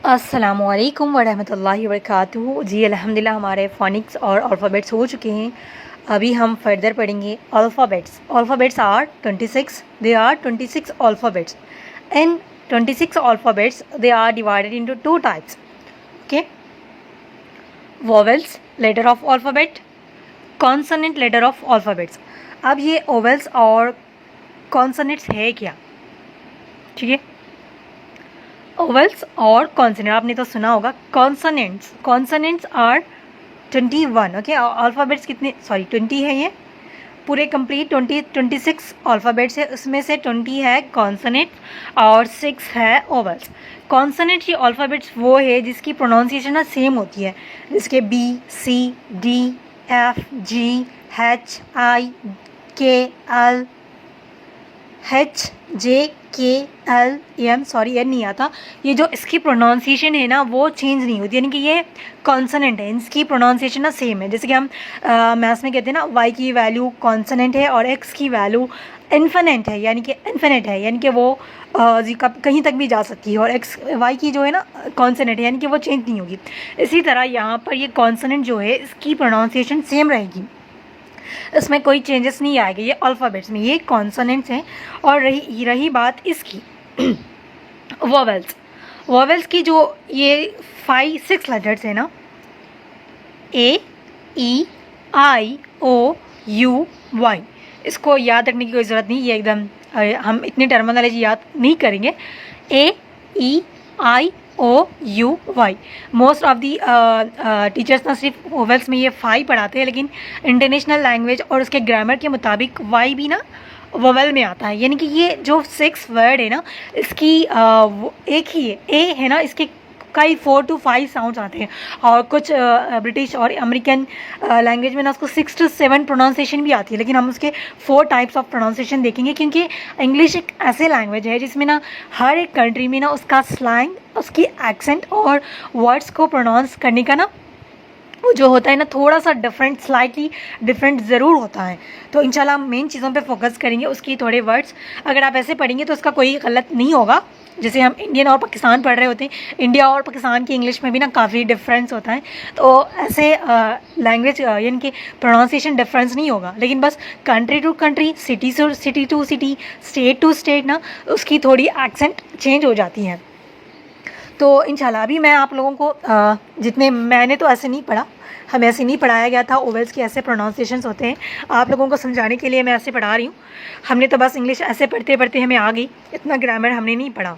अस्सलामुअलैकुम वरहमतुल्लाहि वबरकातुहू। जी अल्हम्दुलिल्लाह हमारे फ़ोनिक्स और अल्फ़ाबेट्स हो चुके हैं। अभी हम फर्दर पढ़ेंगे alphabets. Alphabets are 26, they are 26 alphabets. In 26 alphabets they are divided into two types. Okay, vowels letter of alphabet, consonant letter of alphabets. अब ये ओवेल्स और कॉन्सोनेंट्स है क्या, ठीक है। ओवेल्स और कॉन्सोनेंट आपने तो सुना होगा। Consonants are 21। ओके, अल्फ़ाबेट्स कितने, सॉरी 20 है, ये पूरे कंप्लीट 26 अल्फ़ाबेट्स है, उसमें से 20 है कॉन्सोनेंट और 6 है ओवेल्स। कॉन्सोनेंट की अल्फ़ाबेट्स वो है जिसकी प्रोनाउंसिएशन ना सेम होती है, जिसके बी, सी, डी, एफ, जी, एच, आई, के, एल, एच, जे, के, एल, एम, सॉरी एन नहीं आता। ये जो इसकी प्रोनाउंसिएशन है ना वो चेंज नहीं होती, यानी कि ये कॉन्सोनेंट है, इसकी प्रोनाउंसिएशन ना सेम है। जैसे कि हम मैथ्स में कहते हैं ना, वाई की वैल्यू कॉन्सोनेंट है और एक्स की वैल्यू इन्फिनिट है, यानी कि इन्फिनिट है, यानी कि वो कहीं तक भी जा सकती है, और एक्स वाई की जो है ना कॉन्सोनेंट है, यानी कि वो चेंज नहीं होगी। इसी तरह यहाँ पर ये कॉन्सोनेंट जो है इसकी प्रोनाउंसिएशन सेम रहेगी, इसमें कोई चेंजेस नहीं आएंगे। ये अल्फ़ाबेट्स में ये कॉन्सोनेंट्स हैं। और रही बात इसकी वोवेल्स की, जो ये 5-6 लेटर्स हैं ना, ए, E, I, O, U, Y, इसको याद रखने की कोई ज़रूरत नहीं, ये एकदम हम इतनी टर्मिनोलॉजी याद नहीं करेंगे। A, E, I, O, U, Y. Most of the teachers ना सिर्फ वोवेल्स में ये 5 पढ़ाते हैं, लेकिन इंटरनेशनल लैंग्वेज और उसके ग्रामर के मुताबिक वाई भी ना वोवेल में आता है, यानी कि ये जो 6 वर्ड है ना इसकी एक ही है, ए है ना, इसके कई 4 to 5 साउंड्स आते हैं, और कुछ ब्रिटिश और अमेरिकन लैंग्वेज में ना उसको 6 to 7 प्रोनाउंसिएशन भी आती है, लेकिन हम उसके 4 टाइप्स ऑफ प्रोनाउंसिएशन देखेंगे, क्योंकि इंग्लिश एक ऐसे लैंग्वेज है जिसमें ना हर एक कंट्री में ना उसका स्लैंग, उसकी एक्सेंट और वर्ड्स को प्रोनाउंस करने का ना वो जो होता है ना थोड़ा सा डिफरेंट, स्लाइटली डिफरेंट ज़रूर होता है। तो इंशाल्लाह मेन चीज़ों पे फोकस करेंगे, उसकी थोड़े वर्ड्स अगर आप ऐसे पढ़ेंगे तो उसका कोई गलत नहीं होगा। जैसे हम इंडियन और पाकिस्तान पढ़ रहे होते हैं, इंडिया और पाकिस्तान की इंग्लिश में भी ना काफ़ी डिफरेंस होता है, तो ऐसे लैंग्वेज यानी कि प्रोनाउंसिएशन डिफरेंस नहीं होगा, लेकिन बस country to country, city to city, state to state ना उसकी थोड़ी एक्सेंट चेंज हो जाती है। तो इंशाल्लाह अभी मैं आप लोगों को जितने, मैंने तो ऐसे नहीं पढ़ा, हमें ऐसे नहीं पढ़ाया गया था, ओवेल्स के ऐसे प्रोनाउंसिएशंस होते हैं, आप लोगों को समझाने के लिए मैं ऐसे पढ़ा रही हूँ। हमने तो बस इंग्लिश ऐसे पढ़ते पढ़ते हमें आ गई, इतना ग्रामर हमने नहीं पढ़ा।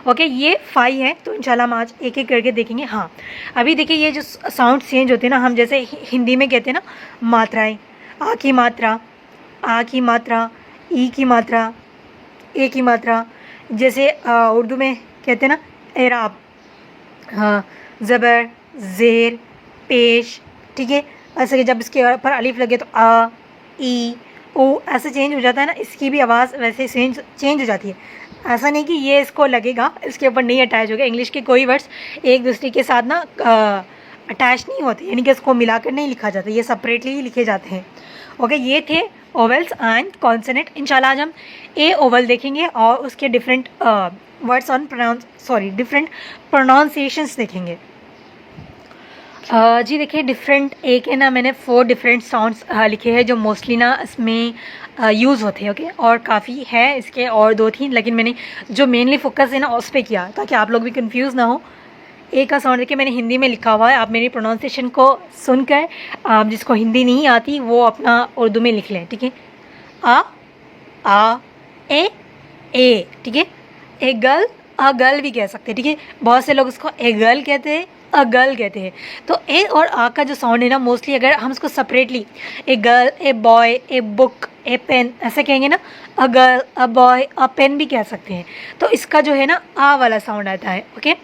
ओके, ये 5 है, तो इंशाल्लाह हम आज एक एक करके देखेंगे। हाँ, अभी देखिए ये जो साउंड चेंज होते हैं ना, हम जैसे हिंदी में कहते हैं ना मात्राएँ, आ की मात्रा, आ की मात्रा, ई की मात्रा, ए की मात्रा, जैसे उर्दू में कहते हैं ना एराब, हाँ, ज़बर, ज़ेर, पेश, ठीक है। ऐसे कि जब इसके ऊपर अलिफ लगे तो आ, ई, ओ ऐसे चेंज हो जाता है ना, इसकी भी आवाज़ वैसे चेंज हो जाती है। ऐसा नहीं कि ये इसको लगेगा इसके ऊपर नहीं अटैच होगा, इंग्लिश के कोई वर्ड्स एक दूसरे के साथ ना अटैच नहीं होते, यानी कि इसको मिलाकर नहीं लिखा जाता, ये सेपरेटली ही लिखे जाते हैं। ओके, ये थे ओवेल्स एंड कॉन्सोनेंट। इंशाल्लाह आज हम ए ओवल देखेंगे और उसके different words on different pronunciations देखेंगे। जी देखिए, डिफरेंट एक है ना, मैंने 4 डिफरेंट साउंड्स लिखे हैं जो मोस्टली ना इसमें यूज़ होते हैं। ओके, और काफ़ी है इसके और 2-3, लेकिन मैंने जो मेनली फोकस है ना उस पर किया ताकि आप लोग भी कंफ्यूज ना हो। ए का साउंड देखिए मैंने हिंदी में लिखा हुआ है, आप मेरी प्रोनाउंसिएशन को सुनकर आप जिसको हिंदी नहीं आती वो अपना उर्दू में लिख लें, ठीक है। आ, ए, ठीक है। एगल, अगल भी कह सकते हैं, ठीक है। बहुत से लोग उसको एगल कहते हैं, अगल कहते हैं। तो ए और आ का जो साउंड है ना मोस्टली अगर हम उसको separately a girl, a boy, a book, a pen ऐसे कहेंगे ना, a girl, a boy, a pen भी कह सकते हैं, तो इसका जो है ना आ वाला साउंड आता है। ओके,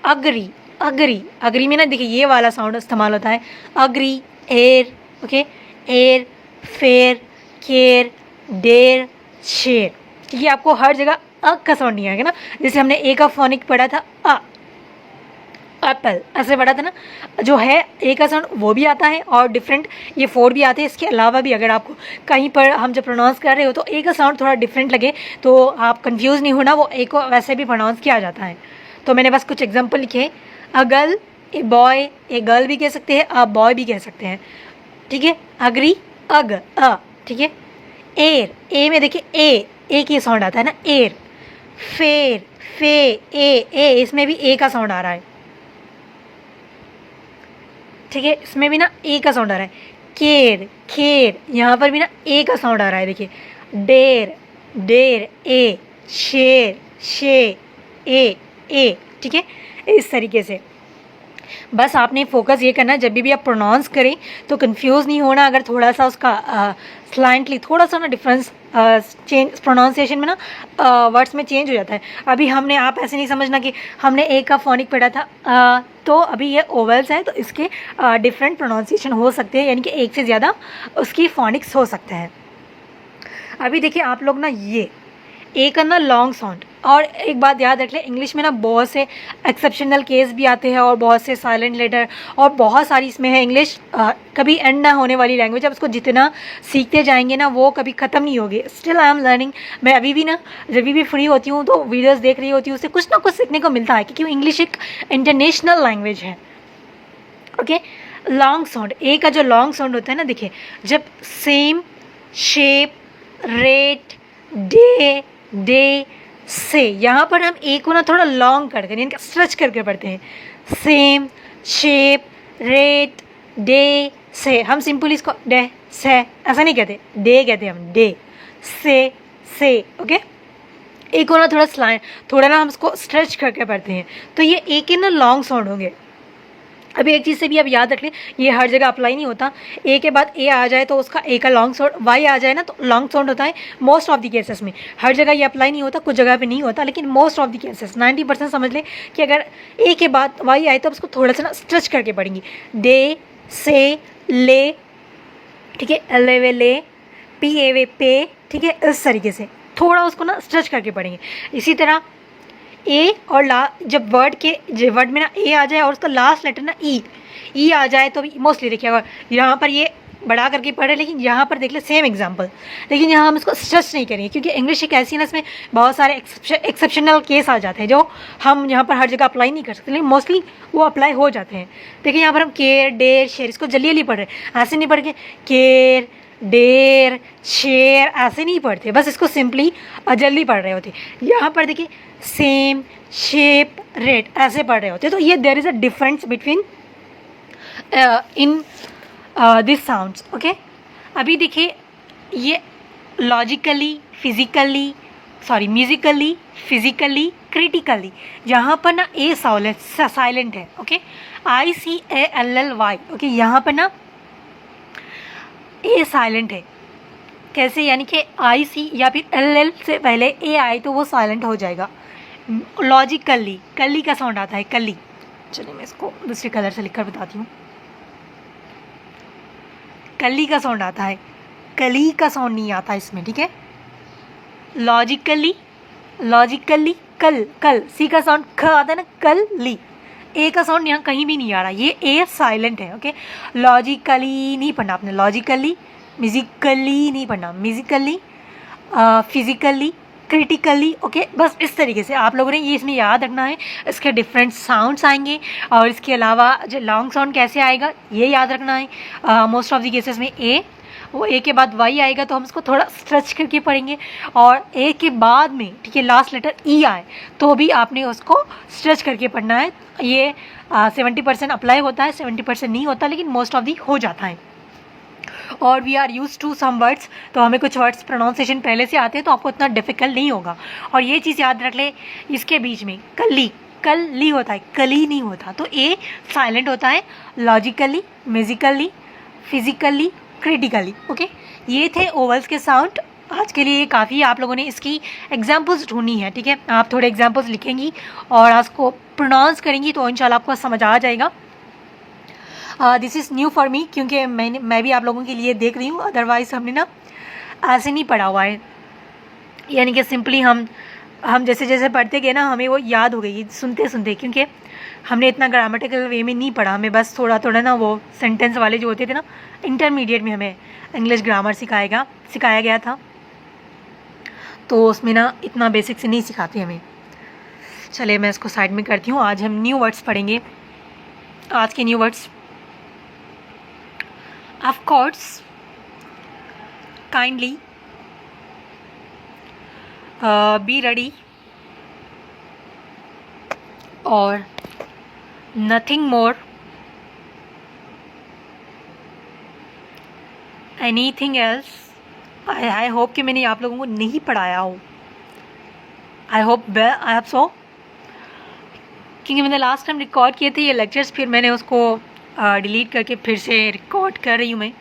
अगरी में ना देखिए ये वाला साउंड इस्तेमाल होता है, अगरी, air, okay, air, fair, care, dare, share, ठीक है। आपको हर जगह अ का साउंड नहीं आएगा ना, जैसे हमने ए का फोनिक पढ़ा था एप्पल ऐसे पढ़ा था ना, जो है ए का साउंड वो भी आता है और डिफरेंट ये 4 भी आते हैं। इसके अलावा भी अगर आपको कहीं पर हम जब प्रोनाउंस कर रहे हो तो ए का साउंड थोड़ा डिफरेंट लगे तो आप कंफ्यूज नहीं होना, वो ए को वैसे भी प्रोनाउंस किया जाता है। तो मैंने बस कुछ एग्जाम्पल लिखे। A girl, a boy, a girl भी कह सकते हैं, अ बॉय भी कह सकते हैं, ठीक है। अग्री, अग, अ, ठीक है। एयर, ए में देखिए ए की साउंड आता है ना, एयर। फेर, फे, ए, इसमें भी ए का साउंड आ रहा है, ठीक है, इसमें भी ना ए का साउंड आ रहा है। केर, खेर, यहाँ पर भी ना ए का साउंड आ रहा है, देखिए। डेर, डेर, ए। शेर, शे, ए, ठीक है। इस तरीके से बस आपने फोकस ये करना, जब भी आप प्रोनाउंस करें तो कंफ्यूज नहीं होना। अगर थोड़ा सा उसका स्लाइंटली थोड़ा सा ना डिफरेंस चेंज प्रोनाउंसिएशन में ना वर्ड्स में चेंज हो जाता है। अभी हमने, आप ऐसे नहीं समझना कि हमने ए का फोनिक पढ़ा था, तो अभी ये ओवल्स है तो इसके डिफरेंट प्रोनाउंसिएशन हो सकते हैं, यानी कि एक से ज़्यादा उसकी फोनिक्स हो सकते हैं। अभी देखिए आप लोग ना, ये ए का ना लॉन्ग साउंड, और एक बात याद रख लें, इंग्लिश में ना बहुत से एक्सेप्शनल केस भी आते हैं और बहुत से साइलेंट लेटर और बहुत सारी इसमें है। इंग्लिश कभी एंड ना होने वाली लैंग्वेज, अब उसको जितना सीखते जाएंगे ना वो कभी ख़त्म नहीं होगी। Still I am learning. मैं अभी भी ना जब भी फ्री होती हूँ तो वीडियोज़ देख रही होती हूँ, उससे कुछ ना कुछ सीखने को मिलता है, क्योंकि इंग्लिश एक इंटरनेशनल लैंग्वेज है। ओके, लॉन्ग साउंड, ए का जो लॉन्ग साउंड होता है ना, देखिए जब same, shape, rate, day, day, से, यहाँ पर हम ए को ना थोड़ा लॉन्ग करके यानी स्ट्रेच करके पढ़ते हैं। सेम, शेप, रेट, डे, से। हम सिंपली इसको डे, से ऐसा नहीं कहते, डे कहते हैं हम, डे, से, ओके। ए को ना थोड़ा ना हम इसको स्ट्रेच करके पढ़ते हैं, तो ये ए के ना लॉन्ग साउंड होंगे। अभी एक चीज़ से भी आप याद रख लें, ये हर जगह अप्लाई नहीं होता। ए के बाद ए आ जाए तो उसका ए का लॉन्ग साउंड, वाई आ जाए ना तो लॉन्ग साउंड होता है मोस्ट ऑफ द केसेस में। हर जगह ये अप्लाई नहीं होता, कुछ जगह पे नहीं होता, लेकिन मोस्ट ऑफ द केसेस 90% समझ लें कि अगर ए के बाद वाई आए तो उसको थोड़ा सा ना स्ट्रेच करके पढ़ेंगी। डे, से, ले, ठीक है, एल ए वे ले, पी ए वे पे, ठीक है, इस तरीके से थोड़ा उसको ना स्ट्रेच करके पढ़ेंगे। इसी तरह ए और जब वर्ड में ना ए आ जाए और उसका लास्ट लेटर ना ई आ जाए तो मोस्टली देखिए, अगर यहाँ पर ये बढ़ा करके पढ़े, लेकिन यहाँ पर देख ले सेम एग्जांपल, लेकिन यहाँ हम इसको स्ट्रेच नहीं करेंगे, क्योंकि इंग्लिश एक ऐसी है ना, इसमें बहुत सारे एक्सेप्शनल केस आ जाते हैं जो हम यहाँ पर हर जगह अप्लाई नहीं कर सकते, लेकिन मोस्टली वो अप्लाई हो जाते हैं। देखिए यहाँ पर हम केयर, डेर, शेर, इसको जल्दी जल्दी पढ़ रहे हैं, ऐसे नहीं पढ़ के केयर, डेर, शेर ऐसे नहीं पढ़ते, बस इसको सिंपली जल्दी पढ़ रहे होते। यहाँ पर देखिए सेम, शेप, रेट ऐसे पढ़ रहे होते। तो ये there is a difference between in this sounds, okay. अभी देखिए ये logically, physically, sorry musically, physically, critically, यहाँ पर ना ए साइलेंट है, ओके। ICALLY, ओके, यहाँ पर ना ए साइलेंट है। कैसे, यानी कि IC या फिर LL से पहले ए आए तो वो साइलेंट हो जाएगा। लॉजिकली, कली का साउंड आता है, कली। चलिए मैं इसको दूसरे कलर से लिखकर बताती हूँ। कली का साउंड आता है, कली का साउंड नहीं आता इसमें, ठीक है। लॉजिकली, कल, सी का साउंड ख आता है ना, कल ली। ए का साउंड यहाँ कहीं भी नहीं आ रहा, ये ए साइलेंट है, ओके। लॉजिकली नहीं पढ़ना आपने, लॉजिकली, म्यूजिकली नहीं पढ़ना, म्यूजिकली, फिजिकली, क्रिटिकली, ओके। बस इस तरीके से आप लोगों ने ये इसमें याद रखना है। इसके डिफरेंट साउंड्स आएंगे, और इसके अलावा जो लॉन्ग साउंड कैसे आएगा ये याद रखना है। मोस्ट ऑफ द केसेस में वो ए के बाद वाई आएगा तो हम इसको थोड़ा स्ट्रेच करके पढ़ेंगे, और ए के बाद में, ठीक है, लास्ट लेटर ई आए तो भी आपने उसको स्ट्रेच करके पढ़ना है। ये 70% अप्लाई होता है, 70% नहीं होता, लेकिन मोस्ट ऑफ दी हो जाता है। और we are use to some words, तो हमें कुछ वर्ड्स प्रोनाउंसिएशन पहले से आते हैं तो आपको इतना डिफिकल्ट नहीं होगा। और ये चीज़ याद रख ले, इसके बीच में कल ली होता है, कली नहीं होता, तो ए साइलेंट होता है। Logically, Musically, physically, critically, okay. ये थे ओवल्स के साउंड। आज के लिए काफ़ी, आप लोगों ने इसकी एग्जाम्पल्स ढूंढनी है, ठीक है। आप थोड़े एग्जाम्पल्स लिखेंगी और उसको प्रोनाउंस करेंगी तो इंशाल्लाह आपको समझ आ जाएगा। This is new for me, क्योंकि मैं भी आप लोगों के लिए देख रही हूँ, अदरवाइज़ हमने ना ऐसे नहीं पढ़ा हुआ है, यानी कि सिंपली हम जैसे जैसे पढ़ते गए ना हमें वो याद हो गई सुनते सुनते, क्योंकि हमने इतना ग्रामेटिकल वे में नहीं पढ़ा, हमें बस थोड़ा थोड़ा ना वो सेंटेंस वाले जो होते थे ना, इंटरमीडिएट में हमें इंग्लिश ग्रामर सिखाया गया था, तो उसमें ना इतना बेसिक से नहीं सिखाते हमें। चलिए मैं इसको साइड में करती हूँ। आज हम न्यू वर्ड्स पढ़ेंगे। आज के new words of course, kindly, be ready और nothing more, anything else. I hope कि मैंने आप लोगों को नहीं पढ़ाया हो। आई होप सो, क्योंकि मैंने लास्ट टाइम रिकॉर्ड किए थे ये लेक्चर्स, फिर मैंने उसको डिलीट करके फिर से रिकॉर्ड कर रही हूँ मैं,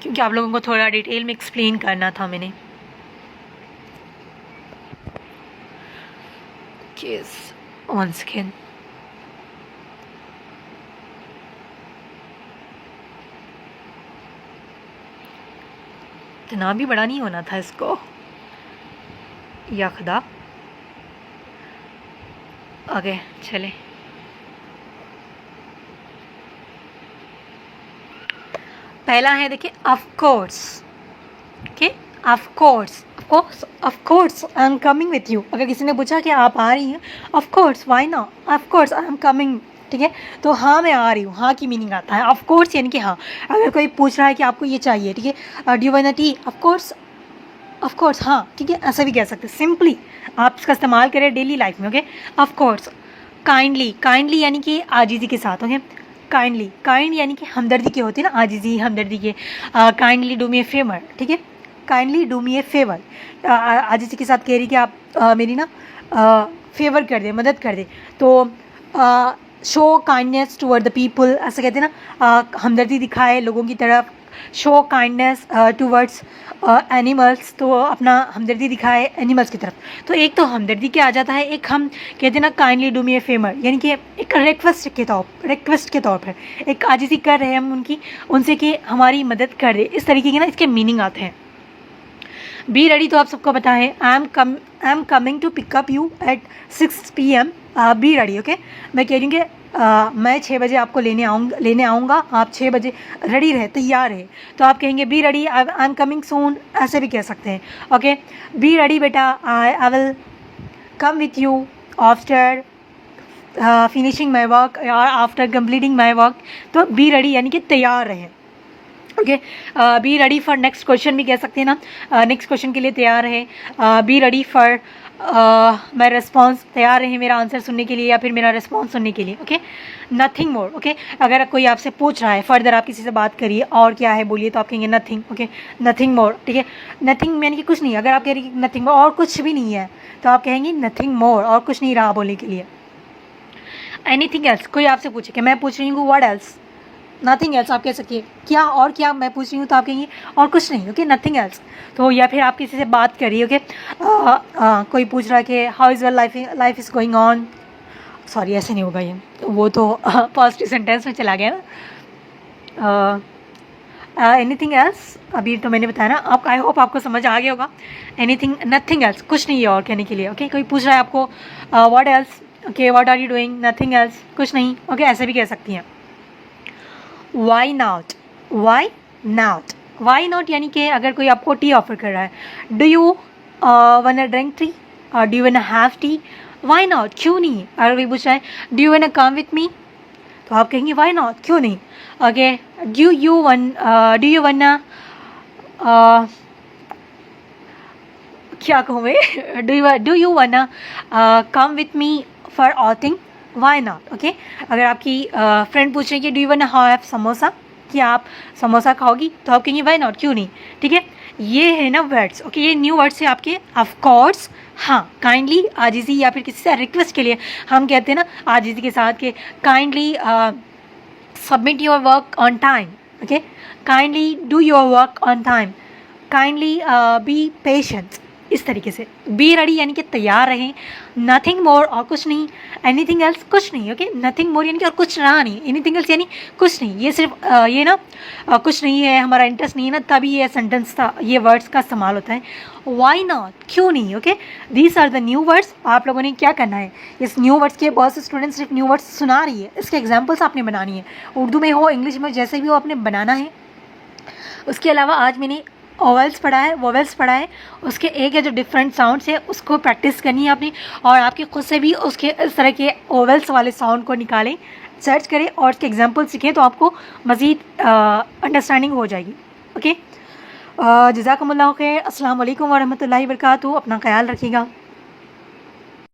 क्योंकि आप लोगों को थोड़ा डिटेल में एक्सप्लेन करना था मैंने। once again इतना भी बड़ा नहीं होना था इसको, या खुदा। ओके चले, पहला है देखिए of course. Okay, of course, of course I am coming with you. अगर किसी ने पूछा कि आप आ रही हैं, of course, why not, of course I am coming. ठीक है, तो हाँ मैं आ रही हूँ, हाँ की मीनिंग आता है ऑफ कोर्स, यानी कि हाँ। अगर कोई पूछ रहा है कि आपको ये चाहिए, ठीक है, do you want a T, of course हाँ, ठीक है, ऐसा भी कह सकते हैं। सिंपली आप इसका इस्तेमाल करें डेली लाइफ में। Okay, of course. Kindly, kindly यानी कि आजीजी के साथ। ओके, काइंडली, काइंड यानी कि हमदर्दी के होती है ना, आजीजी हमदर्दी के। Kindly do me a favour, ठीक है, kindly do me a favour. आजीजी के साथ कह रही कि आप मेरी ना फेवर कर दे, मदद कर दे। तो show kindness toward the people, ऐसा कहते हैं ना, हमदर्दी दिखाए लोगों की तरफ। शो काइंडनेस टूवर्ड्स एनिमल्स, तो अपना हमदर्दी दिखाए एनिमल्स की तरफ। तो एक तो हमदर्दी के आ जाता है, एक हम कहते हैं ना kindly do me a favour, यानी कि एक रिक्वेस्ट के तौर पर एक आजीजी कर रहे हैं हम उनसे कि हमारी मदद कर दे। इस तरीके के ना इसके मीनिंग आते हैं। बी रेडी तो आप सबको पता है, I am coming to pick up you at 6 PM। Be ready. Okay, मैं कह रही हूँ कि मैं 6 बजे आपको लेने आऊँगा, आप 6 बजे रेडी रहे, तैयार है। तो आप कहेंगे be ready, I am coming soon, ऐसे भी कह सकते हैं। ओके, बी रेडी बेटा, I will come with you after finishing my work और आफ्टर कंप्लीटिंग माई वर्क। तो बी रेडी यानी कि तैयार रहें। Okay, be ready for next question भी कह सकते हैं ना, नेक्स्ट क्वेश्चन के लिए तैयार है। Be ready for my response, तैयार रहे मेरा आंसर सुनने के लिए या फिर मेरा रिस्पॉन्स सुनने के लिए। Okay, nothing more. ओके, अगर कोई आपसे पूछ रहा है फर्दर, आप किसी से बात करिए और क्या है बोलिए, तो आप कहेंगे नथिंग। ओके, नथिंग मोर, ठीक है, नथिंग यानी कि कुछ नहीं। अगर आप कह रही कि नथिंग मोर, और कुछ भी नहीं है, तो आप कहेंगे नथिंग मोर, और कुछ नहीं रहा बोलने के लिए। एनीथिंग एल्स, कोई आपसे पूछे कि मैं पूछ रही हूँ व्हाट एल्स, नथिंग एल्स आप कह सकिए, क्या और क्या मैं पूछ रही हूँ, तो आप कहेंगे और कुछ नहीं। Okay, nothing else. तो या फिर आप किसी से बात करिए। ओके, कोई पूछ रहा है कि how is your life is going on, sorry ऐसे नहीं होगा ये, वो तो फर्स्ट सेंटेंस में चला गया ना। एनीथिंग एल्स अभी तो मैंने बताया ना, आप आई होप आपको समझ आ गया होगा। एनीथिंग, नथिंग एल्स, कुछ नहीं है और कहने के लिए। ओके, कोई पूछ रहा है आपको what else, okay what are you doing, nothing else, कुछ नहीं। ओके, ऐसे भी कह सकती हैं। Why not, why not, why not यानी कि अगर कोई आपको टी ऑफर कर रहा है, do you want a drink tea और do you want a have tea, why not, क्यों नहीं। अगर कोई पूछ रहा है do you want a come with me, तो आप कहेंगे वाई नॉट, क्यों नहीं। ओके, डू यू वन क्या कहूँ मैं, do you want come with me for outing, why not. Okay, अगर आपकी फ्रेंड पूछ रही है कि do you want to have samosa, कि आप समोसा खाओगी, तो आप कहेंगे वाई नॉट, क्यों नहीं। ठीक है, ये है ना वर्ड्स। ओके, ये न्यू वर्ड्स है आपके। ऑफ कोर्स, हाँ, काइंडली, आजीजी, या फिर किसी से रिक्वेस्ट के लिए हम कहते हैं ना आजीजी के साथ के kindly submit your work on time. Okay, kindly do your work on time, kindly be patient. इस तरीके से बी रेडी यानी कि तैयार रहें, नथिंग मोर और कुछ नहीं, एनीथिंग एल्स कुछ नहीं। ओके, नथिंग मोर यानी कि और कुछ रहा नहीं, एनीथिंग एल्स यानी कुछ नहीं। ये सिर्फ ये ना कुछ नहीं है, हमारा इंटरेस्ट नहीं है ना, तभी ये सेंटेंस था, ये वर्ड्स का इस्तेमाल होता है। वाई नॉट, क्यों नहीं। Okay, these are the new words. आप लोगों ने क्या करना है, इस न्यू वर्ड्स के बहुत से स्टूडेंट्स सिर्फ न्यू वर्ड्स सुना रही है, इसके एग्जाम्पल्स आपने बनानी है, उर्दू में हो इंग्लिश में जैसे भी हो आपने बनाना है। उसके अलावा आज मैंने ओवल्स पढ़ा है, वोवेल्स पढ़ा है, उसके एक या जो डिफरेंट साउंड्स है उसको प्रैक्टिस करनी है आपने, और आपके खुद से भी उसके इस तरह के ओवल्स वाले साउंड को निकालें, सर्च करें और उसके एग्जांपल सीखें, तो आपको मज़ीद अंडरस्टैंडिंग हो जाएगी। ओके, जज़ाकुमुल्लाह खैर। अस्सलाम वालेकुम वरहमतुल्लाहि वबरकातुहू। अपना ख्याल रखिएगा।